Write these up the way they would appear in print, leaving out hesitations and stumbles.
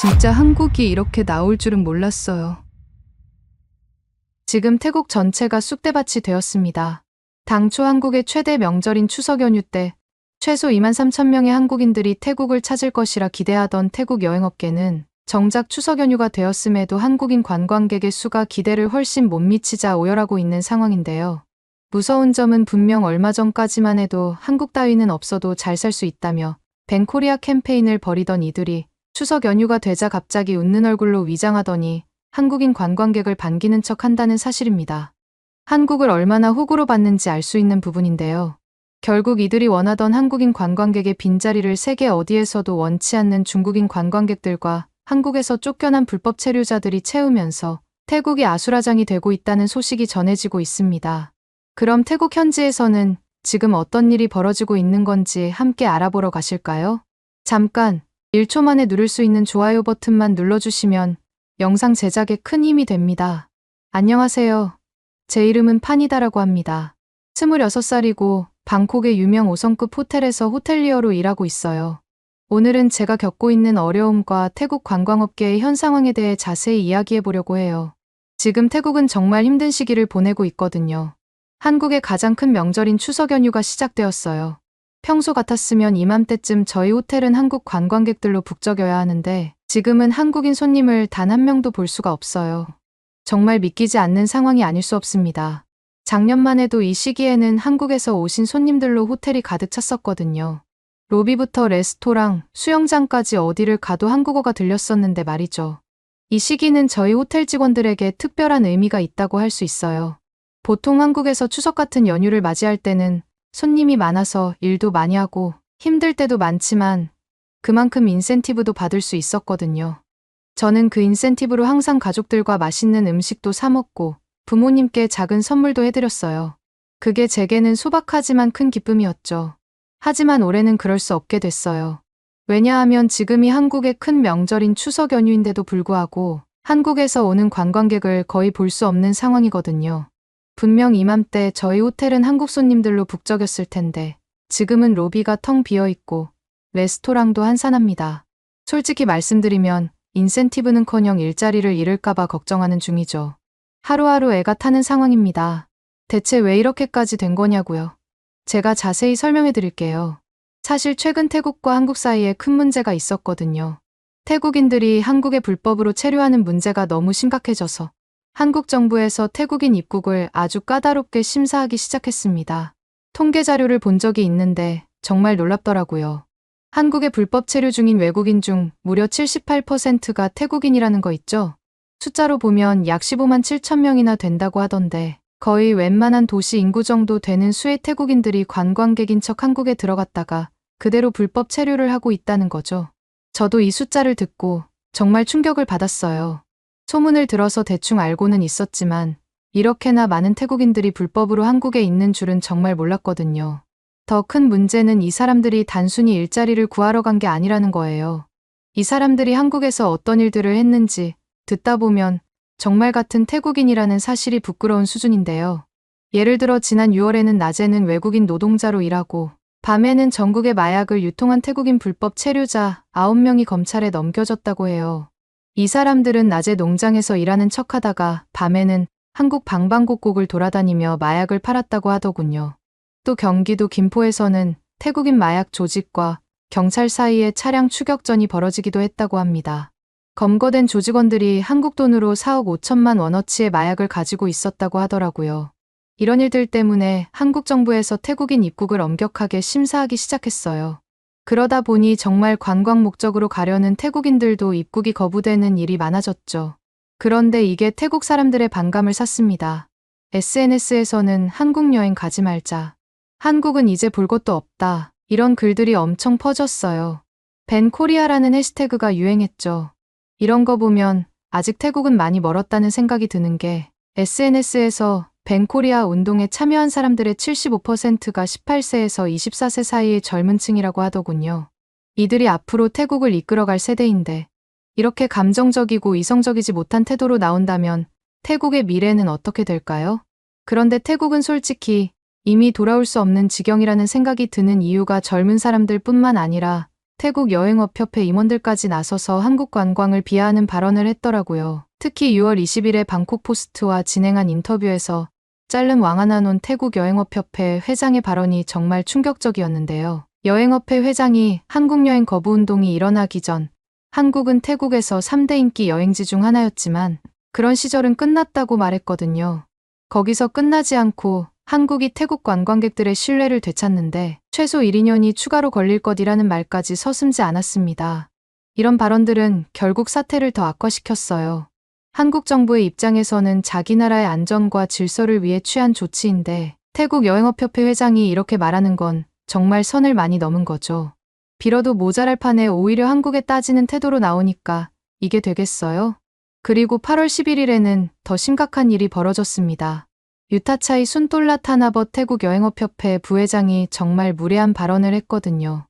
진짜 한국이 이렇게 나올 줄은 몰랐어요. 지금 태국 전체가 쑥대밭이 되었습니다. 당초 한국의 최대 명절인 추석 연휴 때 최소 23,000명의 한국인들이 태국을 찾을 것이라 기대하던 태국 여행업계는 정작 추석 연휴가 되었음에도 한국인 관광객의 수가 기대를 훨씬 못 미치자 오열하고 있는 상황인데요. 무서운 점은 분명 얼마 전까지만 해도 한국 따위는 없어도 잘 살 수 있다며 벤코리아 캠페인을 벌이던 이들이 추석 연휴가 되자 갑자기 웃는 얼굴로 위장하더니 한국인 관광객을 반기는 척 한다는 사실입니다. 한국을 얼마나 호구로 봤는지 알 수 있는 부분인데요. 결국 이들이 원하던 한국인 관광객의 빈자리를 세계 어디에서도 원치 않는 중국인 관광객들과 한국에서 쫓겨난 불법 체류자들이 채우면서 태국이 아수라장이 되고 있다는 소식이 전해지고 있습니다. 그럼 태국 현지에서는 지금 어떤 일이 벌어지고 있는 건지 함께 알아보러 가실까요? 잠깐 1초 만에 누를 수 있는 좋아요 버튼만 눌러주시면 영상 제작에 큰 힘이 됩니다. 안녕하세요. 제 이름은 파니다라고 합니다. 26살이고 방콕의 유명 5성급 호텔에서 호텔리어로 일하고 있어요. 오늘은 제가 겪고 있는 어려움과 태국 관광업계의 현 상황에 대해 자세히 이야기해 보려고 해요. 지금 태국은 정말 힘든 시기를 보내고 있거든요. 한국의 가장 큰 명절인 추석 연휴가 시작되었어요. 평소 같았으면 이맘때쯤 저희 호텔은 한국 관광객들로 북적여야 하는데 지금은 한국인 손님을 단 한 명도 볼 수가 없어요. 정말 믿기지 않는 상황이 아닐 수 없습니다. 작년만 해도 이 시기에는 한국에서 오신 손님들로 호텔이 가득 찼었거든요. 로비부터 레스토랑, 수영장까지 어디를 가도 한국어가 들렸었는데 말이죠. 이 시기는 저희 호텔 직원들에게 특별한 의미가 있다고 할 수 있어요. 보통 한국에서 추석 같은 연휴를 맞이할 때는 손님이 많아서 일도 많이 하고 힘들 때도 많지만 그만큼 인센티브도 받을 수 있었거든요. 저는 그 인센티브로 항상 가족들과 맛있는 음식도 사 먹고 부모님께 작은 선물도 해드렸어요. 그게 제게는 소박하지만 큰 기쁨이었죠. 하지만 올해는 그럴 수 없게 됐어요. 왜냐하면 지금이 한국의 큰 명절인 추석 연휴인데도 불구하고 한국에서 오는 관광객을 거의 볼 수 없는 상황이거든요. 분명 이맘때 저희 호텔은 한국 손님들로 북적였을 텐데 지금은 로비가 텅 비어있고 레스토랑도 한산합니다. 솔직히 말씀드리면 인센티브는커녕 일자리를 잃을까봐 걱정하는 중이죠. 하루하루 애가 타는 상황입니다. 대체 왜 이렇게까지 된 거냐고요. 제가 자세히 설명해 드릴게요. 사실 최근 태국과 한국 사이에 큰 문제가 있었거든요. 태국인들이 한국에 불법으로 체류하는 문제가 너무 심각해져서 한국 정부에서 태국인 입국을 아주 까다롭게 심사하기 시작했습니다. 통계 자료를 본 적이 있는데 정말 놀랍더라고요. 한국에 불법 체류 중인 외국인 중 무려 78%가 태국인이라는 거 있죠? 숫자로 보면 약 15만 7천 명이나 된다고 하던데 거의 웬만한 도시 인구 정도 되는 수의 태국인들이 관광객인 척 한국에 들어갔다가 그대로 불법 체류를 하고 있다는 거죠. 저도 이 숫자를 듣고 정말 충격을 받았어요. 소문을 들어서 대충 알고는 있었지만 이렇게나 많은 태국인들이 불법으로 한국에 있는 줄은 정말 몰랐거든요. 더 큰 문제는 이 사람들이 단순히 일자리를 구하러 간 게 아니라는 거예요. 이 사람들이 한국에서 어떤 일들을 했는지 듣다 보면 정말 같은 태국인이라는 사실이 부끄러운 수준인데요. 예를 들어 지난 6월에는 낮에는 외국인 노동자로 일하고 밤에는 전국에 마약을 유통한 태국인 불법 체류자 9명이 검찰에 넘겨졌다고 해요. 이 사람들은 낮에 농장에서 일하는 척하다가 밤에는 한국 방방곡곡을 돌아다니며 마약을 팔았다고 하더군요. 또 경기도 김포에서는 태국인 마약 조직과 경찰 사이에 차량 추격전이 벌어지기도 했다고 합니다. 검거된 조직원들이 한국 돈으로 4억 5천만 원어치의 마약을 가지고 있었다고 하더라고요. 이런 일들 때문에 한국 정부에서 태국인 입국을 엄격하게 심사하기 시작했어요. 그러다 보니 정말 관광 목적으로 가려는 태국인들도 입국이 거부되는 일이 많아졌죠. 그런데 이게 태국 사람들의 반감을 샀습니다. SNS에서는 한국 여행 가지 말자. 한국은 이제 볼 것도 없다. 이런 글들이 엄청 퍼졌어요. 벤 코리아라는 해시태그가 유행했죠. 이런 거 보면 아직 태국은 많이 멀었다는 생각이 드는 게 SNS에서 벤 코리아 운동에 참여한 사람들의 75%가 18세에서 24세 사이의 젊은 층이라고 하더군요. 이들이 앞으로 태국을 이끌어갈 세대인데 이렇게 감정적이고 이성적이지 못한 태도로 나온다면 태국의 미래는 어떻게 될까요? 그런데 태국은 솔직히 이미 돌아올 수 없는 지경이라는 생각이 드는 이유가 젊은 사람들 뿐만 아니라 태국 여행업협회 임원들까지 나서서 한국 관광을 비하하는 발언을 했더라고요. 특히 6월 20일에 방콕 포스트와 진행한 인터뷰에서 짤른 왕아나논 태국 여행업협회 회장의 발언이 정말 충격적이었는데요. 여행업회 회장이 한국 여행 거부 운동이 일어나기 전 한국은 태국에서 3대 인기 여행지 중 하나였지만 그런 시절은 끝났다고 말했거든요. 거기서 끝나지 않고 한국이 태국 관광객들의 신뢰를 되찾는데 최소 1, 2년이 추가로 걸릴 것이라는 말까지 서슴지 않았습니다. 이런 발언들은 결국 사태를 더 악화시켰어요. 한국 정부의 입장에서는 자기 나라의 안전과 질서를 위해 취한 조치인데 태국 여행업협회 회장이 이렇게 말하는 건 정말 선을 많이 넘은 거죠. 빌어도 모자랄 판에 오히려 한국에 따지는 태도로 나오니까 이게 되겠어요? 그리고 8월 11일에는 더 심각한 일이 벌어졌습니다. 유타차이 순돌라 타나버 태국 여행업협회 부회장이 정말 무례한 발언을 했거든요.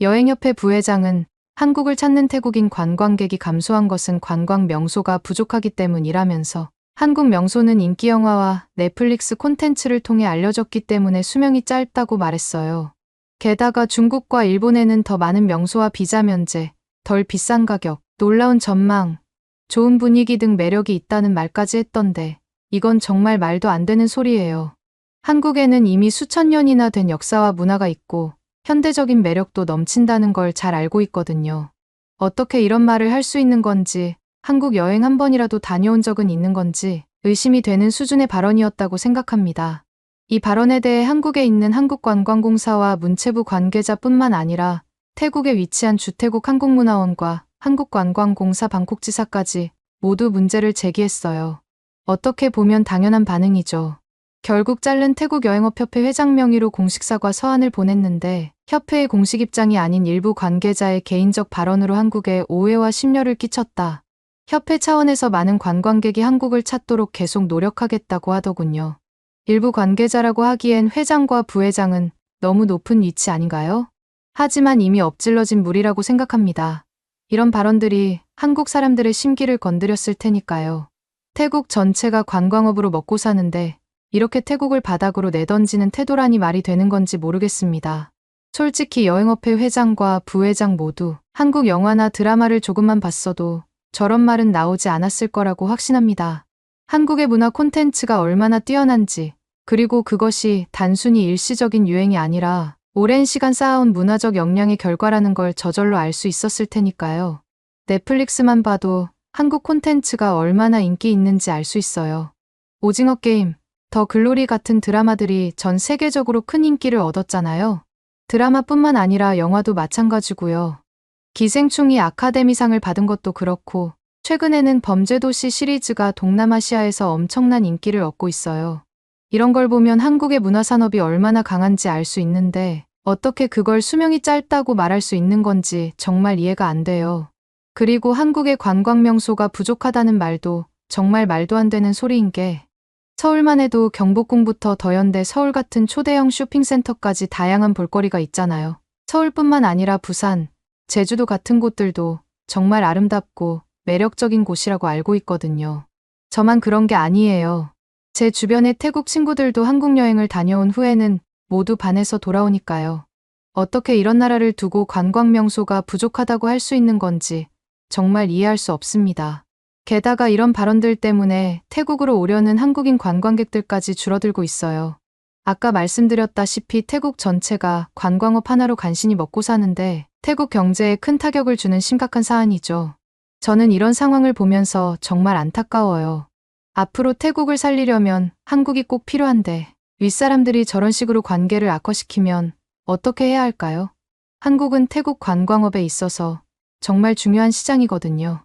여행협회 부회장은 한국을 찾는 태국인 관광객이 감소한 것은 관광 명소가 부족하기 때문이라면서 한국 명소는 인기 영화와 넷플릭스 콘텐츠를 통해 알려졌기 때문에 수명이 짧다고 말했어요. 게다가 중국과 일본에는 더 많은 명소와 비자 면제, 덜 비싼 가격, 놀라운 전망, 좋은 분위기 등 매력이 있다는 말까지 했던데 이건 정말 말도 안 되는 소리예요. 한국에는 이미 수천 년이나 된 역사와 문화가 있고 현대적인 매력도 넘친다는 걸 잘 알고 있거든요. 어떻게 이런 말을 할 수 있는 건지, 한국 여행 한 번이라도 다녀온 적은 있는 건지 의심이 되는 수준의 발언이었다고 생각합니다. 이 발언에 대해 한국에 있는 한국관광공사와 문체부 관계자뿐만 아니라 태국에 위치한 주태국 한국문화원과 한국관광공사 방콕지사까지 모두 문제를 제기했어요. 어떻게 보면 당연한 반응이죠. 결국 짤른 태국 여행업협회 회장 명의로 공식 사과 서한을 보냈는데 협회의 공식 입장이 아닌 일부 관계자의 개인적 발언으로 한국에 오해와 심려를 끼쳤다. 협회 차원에서 많은 관광객이 한국을 찾도록 계속 노력하겠다고 하더군요. 일부 관계자라고 하기엔 회장과 부회장은 너무 높은 위치 아닌가요? 하지만 이미 엎질러진 물이라고 생각합니다. 이런 발언들이 한국 사람들의 심기를 건드렸을 테니까요. 태국 전체가 관광업으로 먹고 사는데 이렇게 태국을 바닥으로 내던지는 태도라니 말이 되는 건지 모르겠습니다. 솔직히 여행업회 회장과 부회장 모두 한국 영화나 드라마를 조금만 봤어도 저런 말은 나오지 않았을 거라고 확신합니다. 한국의 문화 콘텐츠가 얼마나 뛰어난지, 그리고 그것이 단순히 일시적인 유행이 아니라 오랜 시간 쌓아온 문화적 역량의 결과라는 걸 저절로 알 수 있었을 테니까요. 넷플릭스만 봐도 한국 콘텐츠가 얼마나 인기 있는지 알 수 있어요. 오징어 게임, 더 글로리 같은 드라마들이 전 세계적으로 큰 인기를 얻었잖아요. 드라마뿐만 아니라 영화도 마찬가지고요. 기생충이 아카데미상을 받은 것도 그렇고 최근에는 범죄도시 시리즈가 동남아시아에서 엄청난 인기를 얻고 있어요. 이런 걸 보면 한국의 문화산업이 얼마나 강한지 알 수 있는데 어떻게 그걸 수명이 짧다고 말할 수 있는 건지 정말 이해가 안 돼요. 그리고 한국의 관광명소가 부족하다는 말도 정말 말도 안 되는 소리인 게 서울만 해도 경복궁부터 더현대 서울 같은 초대형 쇼핑센터까지 다양한 볼거리가 있잖아요. 서울뿐만 아니라 부산, 제주도 같은 곳들도 정말 아름답고 매력적인 곳이라고 알고 있거든요. 저만 그런 게 아니에요. 제 주변의 태국 친구들도 한국 여행을 다녀온 후에는 모두 반해서 돌아오니까요. 어떻게 이런 나라를 두고 관광 명소가 부족하다고 할 수 있는 건지 정말 이해할 수 없습니다. 게다가 이런 발언들 때문에 태국으로 오려는 한국인 관광객들까지 줄어들고 있어요. 아까 말씀드렸다시피 태국 전체가 관광업 하나로 간신히 먹고 사는데 태국 경제에 큰 타격을 주는 심각한 사안이죠. 저는 이런 상황을 보면서 정말 안타까워요. 앞으로 태국을 살리려면 한국이 꼭 필요한데 윗사람들이 저런 식으로 관계를 악화시키면 어떻게 해야 할까요? 한국은 태국 관광업에 있어서 정말 중요한 시장이거든요.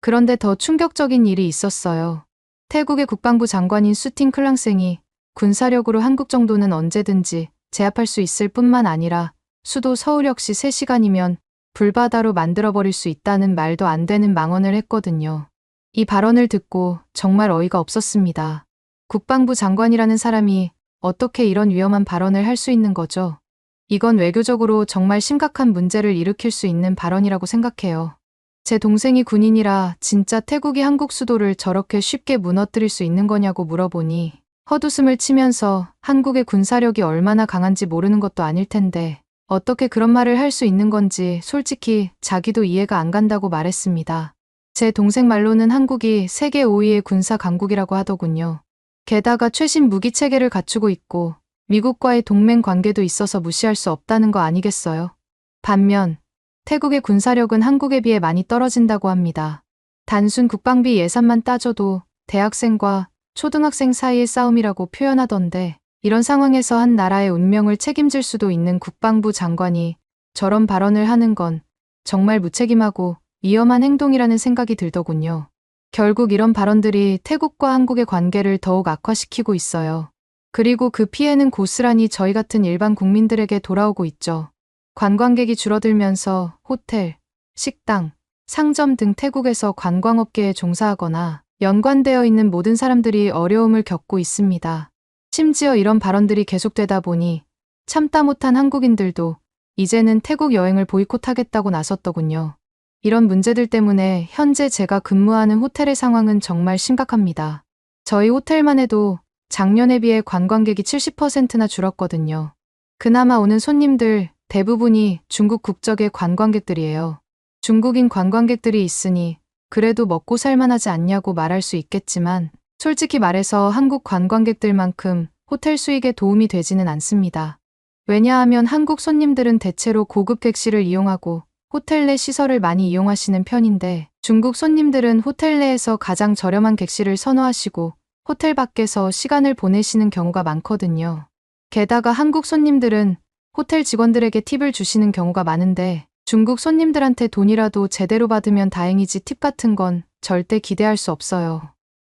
그런데 더 충격적인 일이 있었어요. 태국의 국방부 장관인 수틴 클랑생이 군사력으로 한국 정도는 언제든지 제압할 수 있을 뿐만 아니라 수도 서울 역시 3시간이면 불바다로 만들어버릴 수 있다는 말도 안 되는 망언을 했거든요. 이 발언을 듣고 정말 어이가 없었습니다. 국방부 장관이라는 사람이 어떻게 이런 위험한 발언을 할 수 있는 거죠? 이건 외교적으로 정말 심각한 문제를 일으킬 수 있는 발언이라고 생각해요. 제 동생이 군인이라 진짜 태국이 한국 수도를 저렇게 쉽게 무너뜨릴 수 있는 거냐고 물어보니 헛웃음을 치면서 한국의 군사력이 얼마나 강한지 모르는 것도 아닐 텐데 어떻게 그런 말을 할 수 있는 건지 솔직히 자기도 이해가 안 간다고 말했습니다. 제 동생 말로는 한국이 세계 5위의 군사 강국이라고 하더군요. 게다가 최신 무기 체계를 갖추고 있고 미국과의 동맹 관계도 있어서 무시할 수 없다는 거 아니겠어요? 반면 태국의 군사력은 한국에 비해 많이 떨어진다고 합니다. 단순 국방비 예산만 따져도 대학생과 초등학생 사이의 싸움이라고 표현하던데 이런 상황에서 한 나라의 운명을 책임질 수도 있는 국방부 장관이 저런 발언을 하는 건 정말 무책임하고 위험한 행동이라는 생각이 들더군요. 결국 이런 발언들이 태국과 한국의 관계를 더욱 악화시키고 있어요. 그리고 그 피해는 고스란히 저희 같은 일반 국민들에게 돌아오고 있죠. 관광객이 줄어들면서 호텔, 식당, 상점 등 태국에서 관광업계에 종사하거나 연관되어 있는 모든 사람들이 어려움을 겪고 있습니다. 심지어 이런 발언들이 계속되다 보니 참다 못한 한국인들도 이제는 태국 여행을 보이콧하겠다고 나섰더군요. 이런 문제들 때문에 현재 제가 근무하는 호텔의 상황은 정말 심각합니다. 저희 호텔만 해도 작년에 비해 관광객이 70%나 줄었거든요. 그나마 오는 손님들 대부분이 중국 국적의 관광객들이에요. 중국인 관광객들이 있으니 그래도 먹고 살만하지 않냐고 말할 수 있겠지만 솔직히 말해서 한국 관광객들만큼 호텔 수익에 도움이 되지는 않습니다. 왜냐하면 한국 손님들은 대체로 고급 객실을 이용하고 호텔 내 시설을 많이 이용하시는 편인데 중국 손님들은 호텔 내에서 가장 저렴한 객실을 선호하시고 호텔 밖에서 시간을 보내시는 경우가 많거든요. 게다가 한국 손님들은 호텔 직원들에게 팁을 주시는 경우가 많은데 중국 손님들한테 돈이라도 제대로 받으면 다행이지 팁 같은 건 절대 기대할 수 없어요.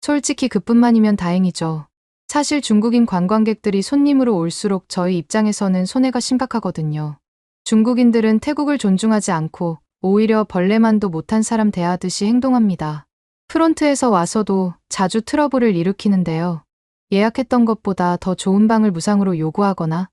솔직히 그뿐만이면 다행이죠. 사실 중국인 관광객들이 손님으로 올수록 저희 입장에서는 손해가 심각하거든요. 중국인들은 태국을 존중하지 않고 오히려 벌레만도 못한 사람 대하듯이 행동합니다. 프론트에서 와서도 자주 트러블을 일으키는데요. 예약했던 것보다 더 좋은 방을 무상으로 요구하거나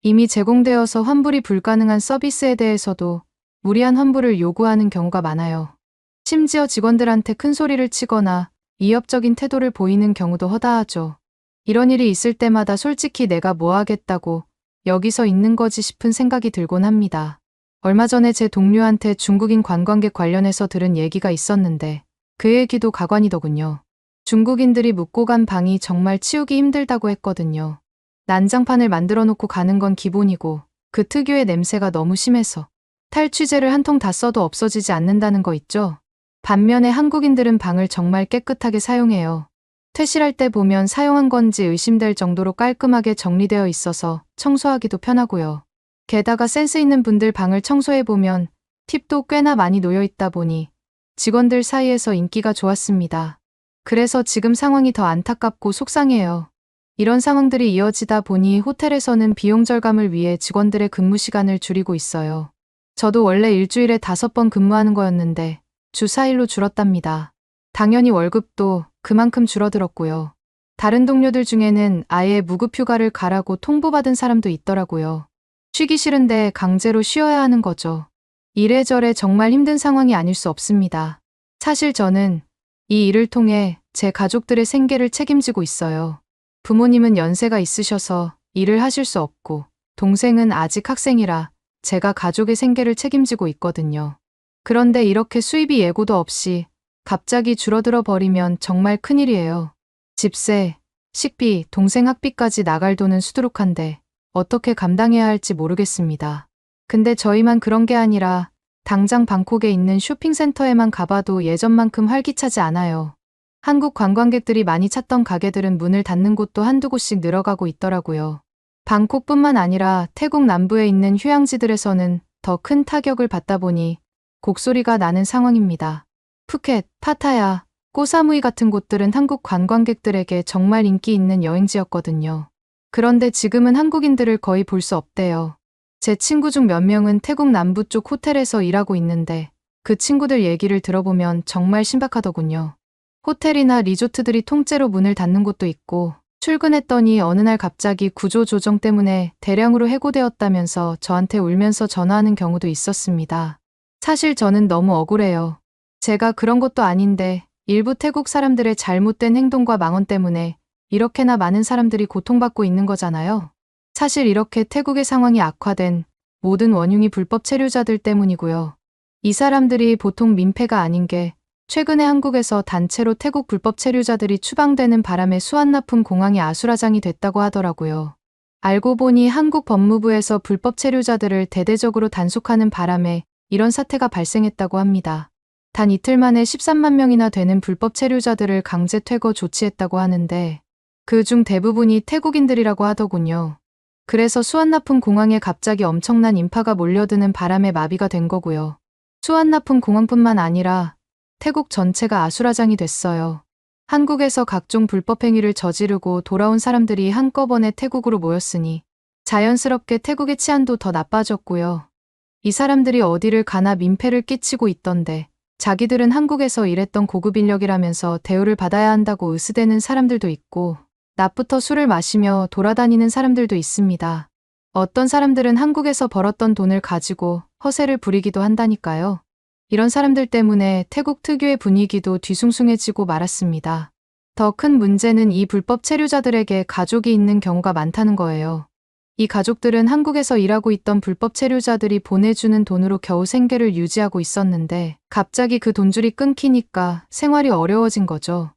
이미 제공되어서 환불이 불가능한 서비스에 대해서도 무리한 환불을 요구하는 경우가 많아요. 심지어 직원들한테 큰 소리를 치거나 위협적인 태도를 보이는 경우도 허다하죠. 이런 일이 있을 때마다 솔직히 내가 뭐 하겠다고 여기서 있는 거지 싶은 생각이 들곤 합니다. 얼마 전에 제 동료한테 중국인 관광객 관련해서 들은 얘기가 있었는데 그 얘기도 가관이더군요. 중국인들이 묵고 간 방이 정말 치우기 힘들다고 했거든요. 난장판을 만들어 놓고 가는 건 기본이고 그 특유의 냄새가 너무 심해서 탈취제를 한 통 다 써도 없어지지 않는다는 거 있죠? 반면에 한국인들은 방을 정말 깨끗하게 사용해요. 퇴실할 때 보면 사용한 건지 의심될 정도로 깔끔하게 정리되어 있어서 청소하기도 편하고요. 게다가 센스 있는 분들 방을 청소해보면 팁도 꽤나 많이 놓여 있다 보니 직원들 사이에서 인기가 좋았습니다. 그래서 지금 상황이 더 안타깝고 속상해요. 이런 상황들이 이어지다 보니 호텔에서는 비용 절감을 위해 직원들의 근무 시간을 줄이고 있어요. 저도 원래 일주일에 5번 근무하는 거였는데 주 4일로 줄었답니다. 당연히 월급도 그만큼 줄어들었고요. 다른 동료들 중에는 아예 무급휴가를 가라고 통보받은 사람도 있더라고요. 쉬기 싫은데 강제로 쉬어야 하는 거죠. 이래저래 정말 힘든 상황이 아닐 수 없습니다. 사실 저는 이 일을 통해 제 가족들의 생계를 책임지고 있어요. 부모님은 연세가 있으셔서 일을 하실 수 없고 동생은 아직 학생이라 제가 가족의 생계를 책임지고 있거든요. 그런데 이렇게 수입이 예고도 없이 갑자기 줄어들어 버리면 정말 큰일이에요. 집세, 식비, 동생 학비까지 나갈 돈은 수두룩한데 어떻게 감당해야 할지 모르겠습니다. 근데 저희만 그런 게 아니라 당장 방콕에 있는 쇼핑센터에만 가봐도 예전만큼 활기차지 않아요. 한국 관광객들이 많이 찾던 가게들은 문을 닫는 곳도 한두 곳씩 늘어가고 있더라고요. 방콕뿐만 아니라 태국 남부에 있는 휴양지들에서는 더 큰 타격을 받다 보니 곡소리가 나는 상황입니다. 푸켓, 파타야, 꼬사무이 같은 곳들은 한국 관광객들에게 정말 인기 있는 여행지였거든요. 그런데 지금은 한국인들을 거의 볼 수 없대요. 제 친구 중 몇 명은 태국 남부 쪽 호텔에서 일하고 있는데 그 친구들 얘기를 들어보면 정말 신박하더군요. 호텔이나 리조트들이 통째로 문을 닫는 곳도 있고 출근했더니 어느 날 갑자기 구조조정 때문에 대량으로 해고되었다면서 저한테 울면서 전화하는 경우도 있었습니다. 사실 저는 너무 억울해요. 제가 그런 것도 아닌데 일부 태국 사람들의 잘못된 행동과 망언 때문에 이렇게나 많은 사람들이 고통받고 있는 거잖아요. 사실 이렇게 태국의 상황이 악화된 모든 원흉이 불법 체류자들 때문이고요. 이 사람들이 보통 민폐가 아닌 게 최근에 한국에서 단체로 태국 불법 체류자들이 추방되는 바람에 수완나품 공항이 아수라장이 됐다고 하더라고요. 알고 보니 한국 법무부에서 불법 체류자들을 대대적으로 단속하는 바람에 이런 사태가 발생했다고 합니다. 단 이틀 만에 13만 명이나 되는 불법 체류자들을 강제 퇴거 조치했다고 하는데 그중 대부분이 태국인들이라고 하더군요. 그래서 수완나품 공항에 갑자기 엄청난 인파가 몰려드는 바람에 마비가 된 거고요. 수완나품 공항뿐만 아니라 태국 전체가 아수라장이 됐어요. 한국에서 각종 불법 행위를 저지르고 돌아온 사람들이 한꺼번에 태국으로 모였으니 자연스럽게 태국의 치안도 더 나빠졌고요. 이 사람들이 어디를 가나 민폐를 끼치고 있던데 자기들은 한국에서 일했던 고급 인력이라면서 대우를 받아야 한다고 으스대는 사람들도 있고 낮부터 술을 마시며 돌아다니는 사람들도 있습니다. 어떤 사람들은 한국에서 벌었던 돈을 가지고 허세를 부리기도 한다니까요. 이런 사람들 때문에 태국 특유의 분위기도 뒤숭숭해지고 말았습니다. 더 큰 문제는 이 불법 체류자들에게 가족이 있는 경우가 많다는 거예요. 이 가족들은 한국에서 일하고 있던 불법 체류자들이 보내주는 돈으로 겨우 생계를 유지하고 있었는데 갑자기 그 돈줄이 끊기니까 생활이 어려워진 거죠.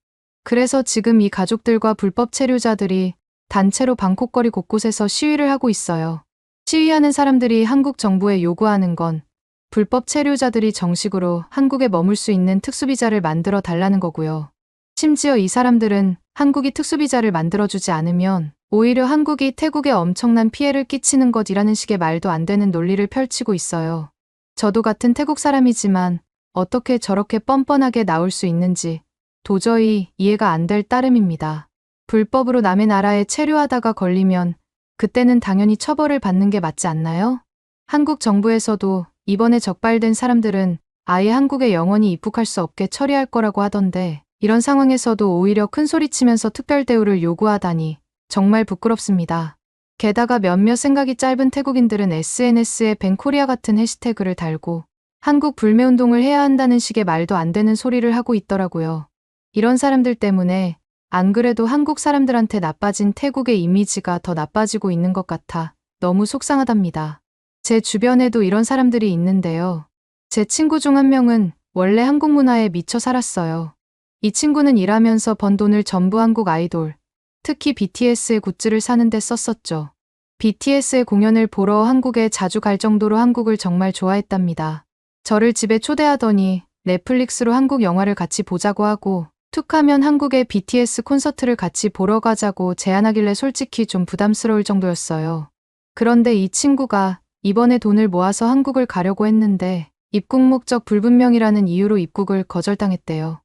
그래서 지금 이 가족들과 불법 체류자들이 단체로 방콕거리 곳곳에서 시위를 하고 있어요. 시위하는 사람들이 한국 정부에 요구하는 건 불법 체류자들이 정식으로 한국에 머물 수 있는 특수비자를 만들어 달라는 거고요. 심지어 이 사람들은 한국이 특수비자를 만들어주지 않으면 오히려 한국이 태국에 엄청난 피해를 끼치는 것이라는 식의 말도 안 되는 논리를 펼치고 있어요. 저도 같은 태국 사람이지만 어떻게 저렇게 뻔뻔하게 나올 수 있는지 도저히 이해가 안 될 따름입니다. 불법으로 남의 나라에 체류하다가 걸리면 그때는 당연히 처벌을 받는 게 맞지 않나요? 한국 정부에서도 이번에 적발된 사람들은 아예 한국에 영원히 입국할 수 없게 처리할 거라고 하던데 이런 상황에서도 오히려 큰소리치면서 특별 대우를 요구하다니 정말 부끄럽습니다. 게다가 몇몇 생각이 짧은 태국인들은 SNS에 뱅코리아 같은 해시태그를 달고 한국 불매운동을 해야 한다는 식의 말도 안 되는 소리를 하고 있더라고요. 이런 사람들 때문에 안 그래도 한국 사람들한테 나빠진 태국의 이미지가 더 나빠지고 있는 것 같아 너무 속상하답니다. 제 주변에도 이런 사람들이 있는데요. 제 친구 중 한 명은 원래 한국 문화에 미쳐 살았어요. 이 친구는 일하면서 번 돈을 전부 한국 아이돌, 특히 BTS의 굿즈를 사는 데 썼었죠. BTS의 공연을 보러 한국에 자주 갈 정도로 한국을 정말 좋아했답니다. 저를 집에 초대하더니 넷플릭스로 한국 영화를 같이 보자고 하고 툭하면 한국의 BTS 콘서트를 같이 보러 가자고 제안하길래 솔직히 좀 부담스러울 정도였어요. 그런데 이 친구가 이번에 돈을 모아서 한국을 가려고 했는데 입국 목적 불분명이라는 이유로 입국을 거절당했대요.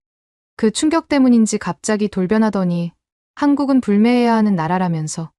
그 충격 때문인지 갑자기 돌변하더니 한국은 불매해야 하는 나라라면서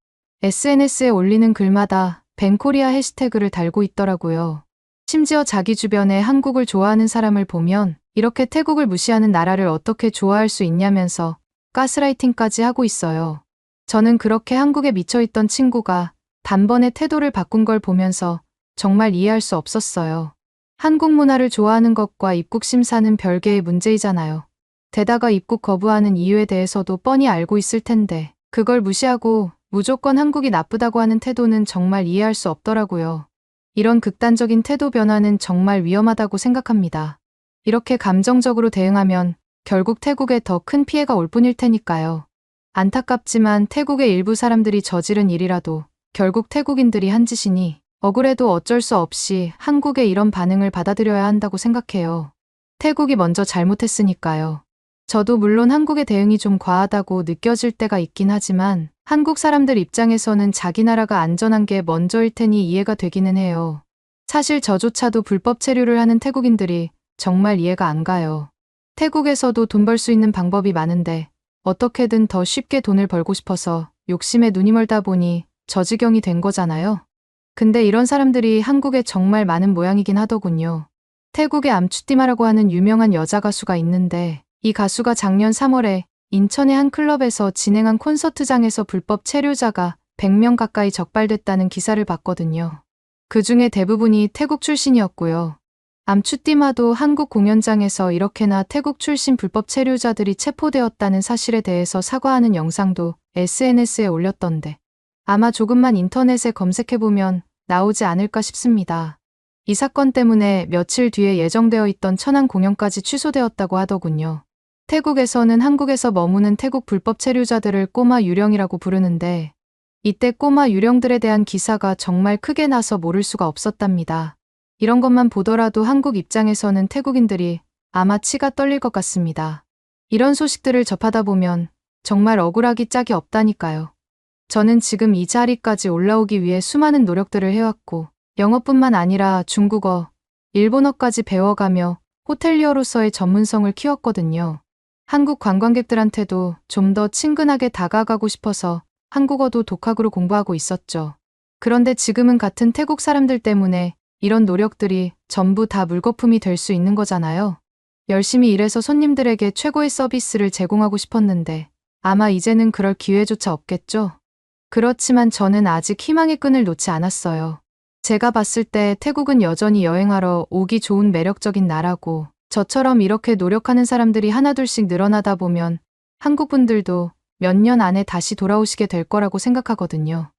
SNS에 올리는 글마다 뱅코리아 해시태그를 달고 있더라고요. 심지어 자기 주변에 한국을 좋아하는 사람을 보면 이렇게 태국을 무시하는 나라를 어떻게 좋아할 수 있냐면서 가스라이팅까지 하고 있어요. 저는 그렇게 한국에 미쳐있던 친구가 단번에 태도를 바꾼 걸 보면서 정말 이해할 수 없었어요. 한국 문화를 좋아하는 것과 입국 심사는 별개의 문제이잖아요. 게다가 입국 거부하는 이유에 대해서도 뻔히 알고 있을 텐데 그걸 무시하고 무조건 한국이 나쁘다고 하는 태도는 정말 이해할 수 없더라고요. 이런 극단적인 태도 변화는 정말 위험하다고 생각합니다. 이렇게 감정적으로 대응하면 결국 태국에 더 큰 피해가 올 뿐일 테니까요. 안타깝지만 태국의 일부 사람들이 저지른 일이라도 결국 태국인들이 한 짓이니 억울해도 어쩔 수 없이 한국의 이런 반응을 받아들여야 한다고 생각해요. 태국이 먼저 잘못했으니까요. 저도 물론 한국의 대응이 좀 과하다고 느껴질 때가 있긴 하지만 한국 사람들 입장에서는 자기 나라가 안전한 게 먼저일 테니 이해가 되기는 해요. 사실 저조차도 불법 체류를 하는 태국인들이 정말 이해가 안 가요. 태국에서도 돈 벌 수 있는 방법이 많은데 어떻게든 더 쉽게 돈을 벌고 싶어서 욕심에 눈이 멀다 보니 저 지경이 된 거잖아요. 근데 이런 사람들이 한국에 정말 많은 모양이긴 하더군요. 태국의 암추띠마라고 하는 유명한 여자 가수가 있는데 이 가수가 작년 3월에 인천의 한 클럽에서 진행한 콘서트장에서 불법 체류자가 100명 가까이 적발됐다는 기사를 봤거든요. 그 중에 대부분이 태국 출신이었고요. 암추띠마도 한국 공연장에서 이렇게나 태국 출신 불법 체류자들이 체포되었다는 사실에 대해서 사과하는 영상도 SNS에 올렸던데 아마 조금만 인터넷에 검색해보면 나오지 않을까 싶습니다. 이 사건 때문에 며칠 뒤에 예정되어 있던 천안 공연까지 취소되었다고 하더군요. 태국에서는 한국에서 머무는 태국 불법 체류자들을 꼬마 유령이라고 부르는데 이때 꼬마 유령들에 대한 기사가 정말 크게 나서 모를 수가 없었답니다. 이런 것만 보더라도 한국 입장에서는 태국인들이 아마 치가 떨릴 것 같습니다. 이런 소식들을 접하다 보면 정말 억울하기 짝이 없다니까요. 저는 지금 이 자리까지 올라오기 위해 수많은 노력들을 해왔고 영어뿐만 아니라 중국어, 일본어까지 배워가며 호텔리어로서의 전문성을 키웠거든요. 한국 관광객들한테도 좀 더 친근하게 다가가고 싶어서 한국어도 독학으로 공부하고 있었죠. 그런데 지금은 같은 태국 사람들 때문에 이런 노력들이 전부 다 물거품이 될 수 있는 거잖아요. 열심히 일해서 손님들에게 최고의 서비스를 제공하고 싶었는데 아마 이제는 그럴 기회조차 없겠죠? 그렇지만 저는 아직 희망의 끈을 놓지 않았어요. 제가 봤을 때 태국은 여전히 여행하러 오기 좋은 매력적인 나라고 저처럼 이렇게 노력하는 사람들이 하나둘씩 늘어나다 보면 한국 분들도 몇 년 안에 다시 돌아오시게 될 거라고 생각하거든요.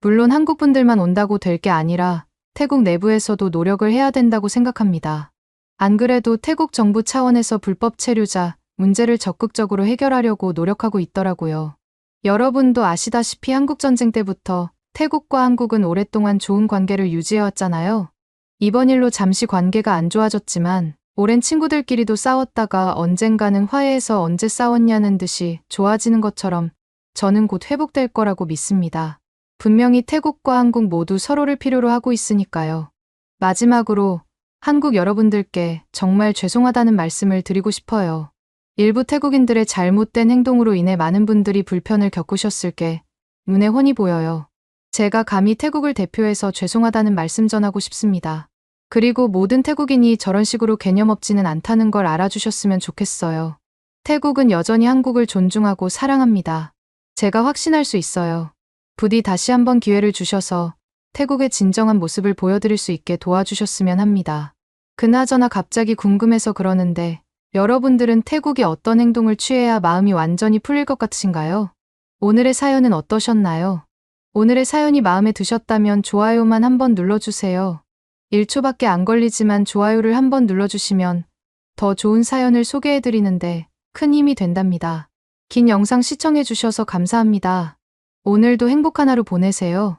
물론 한국 분들만 온다고 될 게 아니라 태국 내부에서도 노력을 해야 된다고 생각합니다. 안 그래도 태국 정부 차원에서 불법 체류자 문제를 적극적으로 해결하려고 노력하고 있더라고요. 여러분도 아시다시피 한국전쟁 때부터 태국과 한국은 오랫동안 좋은 관계를 유지해왔잖아요. 이번 일로 잠시 관계가 안 좋아졌지만 오랜 친구들끼리도 싸웠다가 언젠가는 화해해서 언제 싸웠냐는 듯이 좋아지는 것처럼 저는 곧 회복될 거라고 믿습니다. 분명히 태국과 한국 모두 서로를 필요로 하고 있으니까요. 마지막으로 한국 여러분들께 정말 죄송하다는 말씀을 드리고 싶어요. 일부 태국인들의 잘못된 행동으로 인해 많은 분들이 불편을 겪으셨을 게 눈에 훤히 보여요. 제가 감히 태국을 대표해서 죄송하다는 말씀 전하고 싶습니다. 그리고 모든 태국인이 저런 식으로 개념 없지는 않다는 걸 알아주셨으면 좋겠어요. 태국은 여전히 한국을 존중하고 사랑합니다. 제가 확신할 수 있어요. 부디 다시 한번 기회를 주셔서 태국의 진정한 모습을 보여드릴 수 있게 도와주셨으면 합니다. 그나저나 갑자기 궁금해서 그러는데 여러분들은 태국이 어떤 행동을 취해야 마음이 완전히 풀릴 것 같으신가요? 오늘의 사연은 어떠셨나요? 오늘의 사연이 마음에 드셨다면 좋아요만 한번 눌러주세요. 1초밖에 안 걸리지만 좋아요를 한번 눌러주시면 더 좋은 사연을 소개해드리는데 큰 힘이 된답니다. 긴 영상 시청해주셔서 감사합니다. 오늘도 행복한 하루 보내세요.